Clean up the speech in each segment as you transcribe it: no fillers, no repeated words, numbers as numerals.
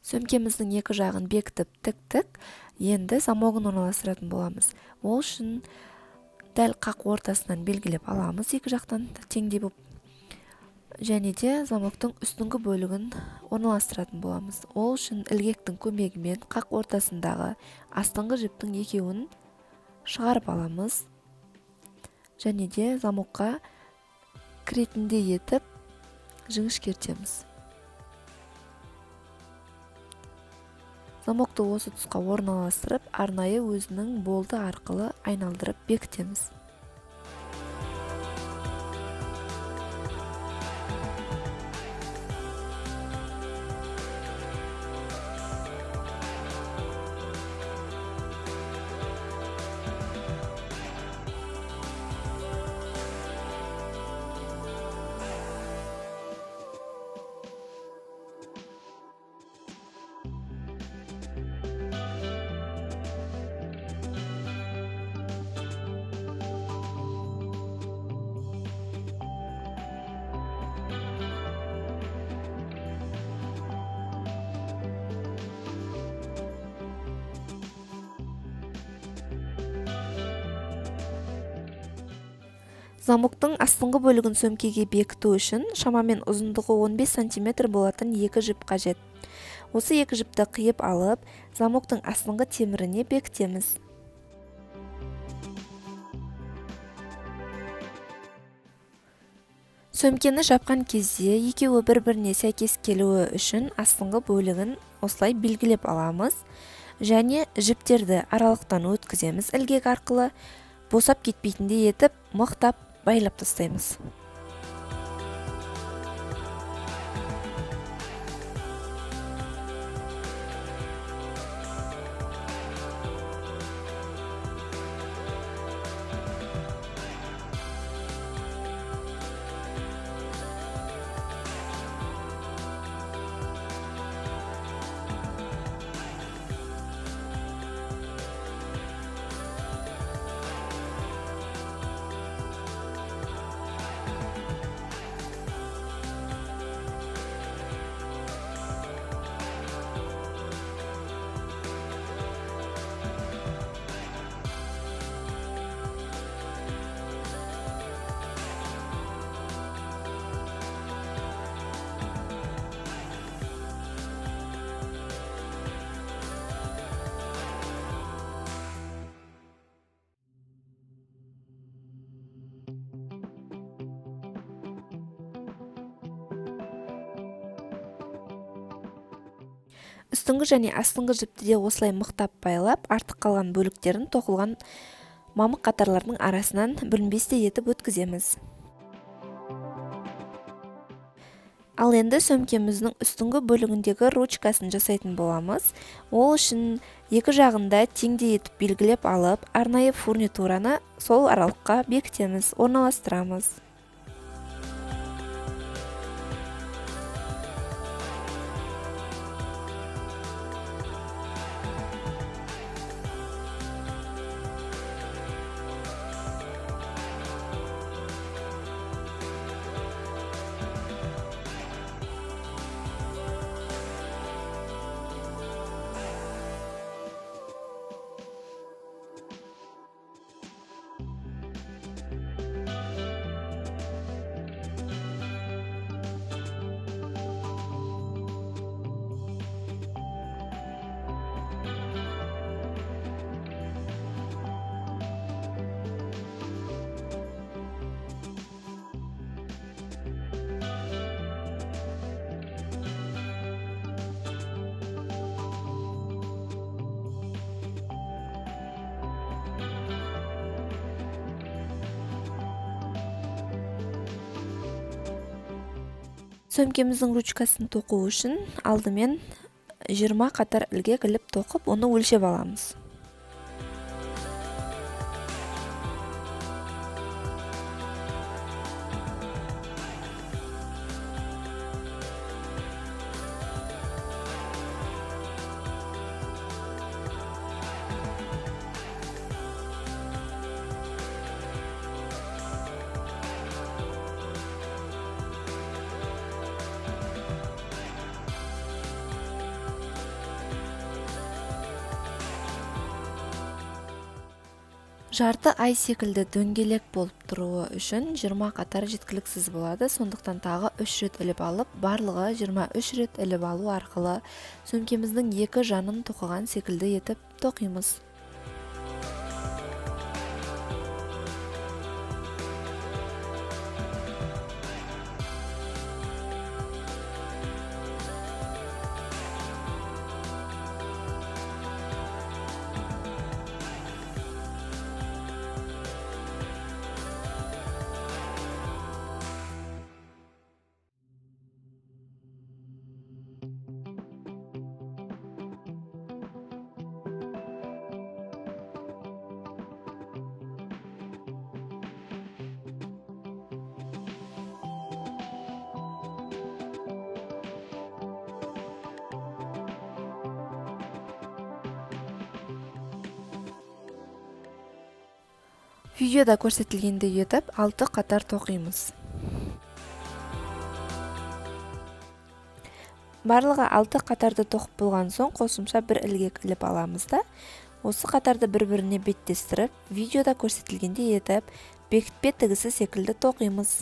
Сөмкеміздің екі жағын бекітіп тіктік. Енді замогын орналастыратын боламыз. Ол үшін дәл қақ ортасынан белгілеп аламыз, екі жақтан теңдей болып. Және де замоктың үстіңгі бөлігін орналастыратын боламыз. Ол үшін ілгектің көмегімен қақ ортасындағы астыңғы жіптің екеуін шығарып аламыз. Және де замокқа кіретіндей етіп жіңішкертеміз. Замокты осы тұсқа орналастырып, арнайы өзінің болты арқылы айналдырып бекітеміз. Замоктың астыңғы бөлігін сөмкеге бекіту үшін шамамен ұзындығы 15 см болатын екі жіп қажет. Осы екі жіпті қиып алып, замоктың астыңғы теміріне бекітеміз. Сөмкені жапқан кезде екеуі бір-біріне сәйкес келуі үшін астыңғы бөлігін осылай белгілеп аламыз. Және жіптерді аралықтан өткіземіз ілгек арқылы, босап кетпейтіндей етіп мықтап байлап тастаймыз. Үстіңгі және астыңғы жіпті де осылай мықтап байлап, артық қалған бөліктерін тоқылған мамық қатарлардың арасынан бүлінбестей етіп өткіземіз. Ал енді сөмкеміздің үстіңгі бөлігіндегі ручкасын жасайтын боламыз. Ол үшін екі жағында теңдей етіп белгілеп алып, арнайы фурнитураны сол аралыққа бекітеміз, орналастырамыз. Сөмкеміздің ручкасын тоқу үшін алдымен 20 қатар ілгек іліп тоқып, оны өлшеп аламыз. жарты ай секілді дөңгелек болып тұруы үшін 20 қатар жеткіліксіз болады. Сондықтан тағы 3 рет іліп алып, барлығы 23 рет іліп алу арқылы сөмкеміздің екі жанын тоқыған секілді етіп тоқимыз. Видеода көрсетілгендей етіп 6 қатар тоқимыз. Барлығы 6 қатарды тоқып болған соң қосымша бір ілгек іліп аламыз да, осы қатарды бір-біріне беттестіріп, видеода көрсетілгендей етіп, бекітпе тігісі секілді тоқимыз.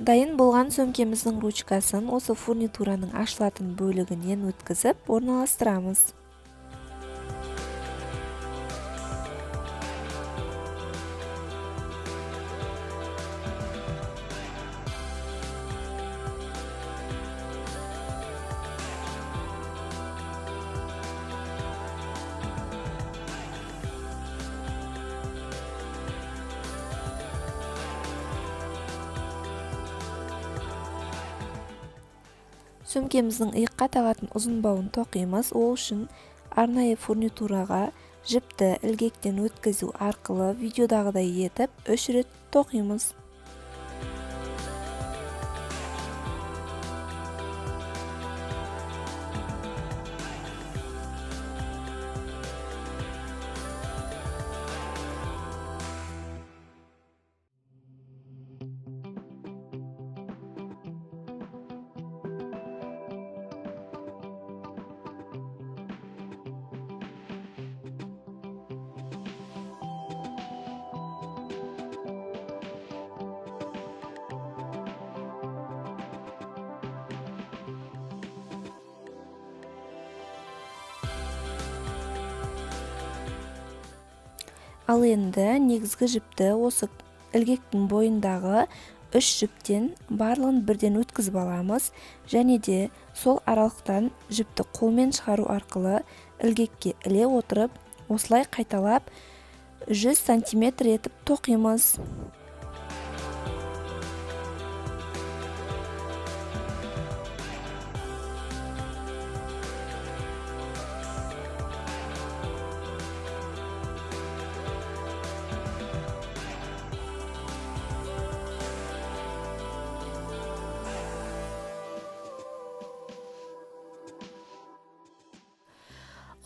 Дайын болған сөмкеміздің ручкасын осы фурнитураның ашылатын бөлігінен өткізіп орналастырамыз. Сөмкеміздің иыққа тағатын ұзын бауын тоқимыз. Ол үшін арнайы фурнитураға жіпті ілгектен өткізу арқылы видеодағыдай етіп 3 рет тоқимыз. Ал енді негізгі жіпті осы ілгектің бойындағы 3 жіптен барлығын бірден өткізіп аламыз, және де сол аралықтан жіпті қолмен шығару арқылы ілгекке іле отырып, осылай қайталап 100 см етіп тоқимыз.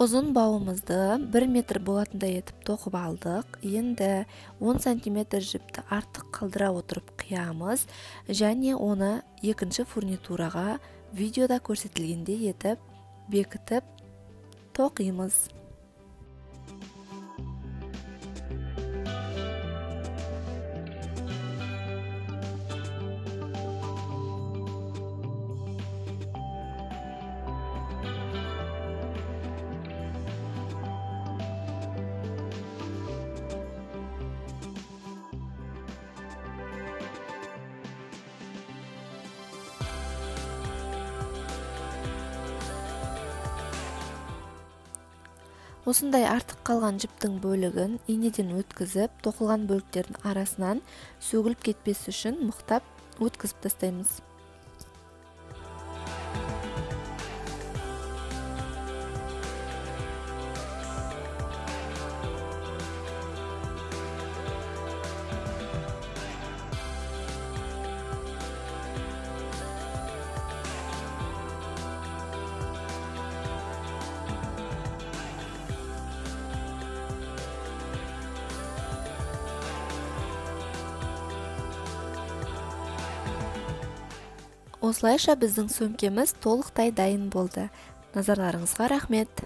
Ұзын бауымызды 1 метр болатындай етіп тоқып алдық. Енді 10 см жіпті артық қалдыра отырып қиямыз, және оны екінші фурнитураға видеода көрсетілгендей етіп бекітіп тоқимыз. Осындай артық қалған жіптің бөлігін инеден өткізіп, тоқылған бөліктердің арасынан сөгіліп кетпесі үшін мықтап өткізіп тастаймыз. Осылайша біздің сөмкеміз толықтай дайын болды. Назарларыңызға рахмет.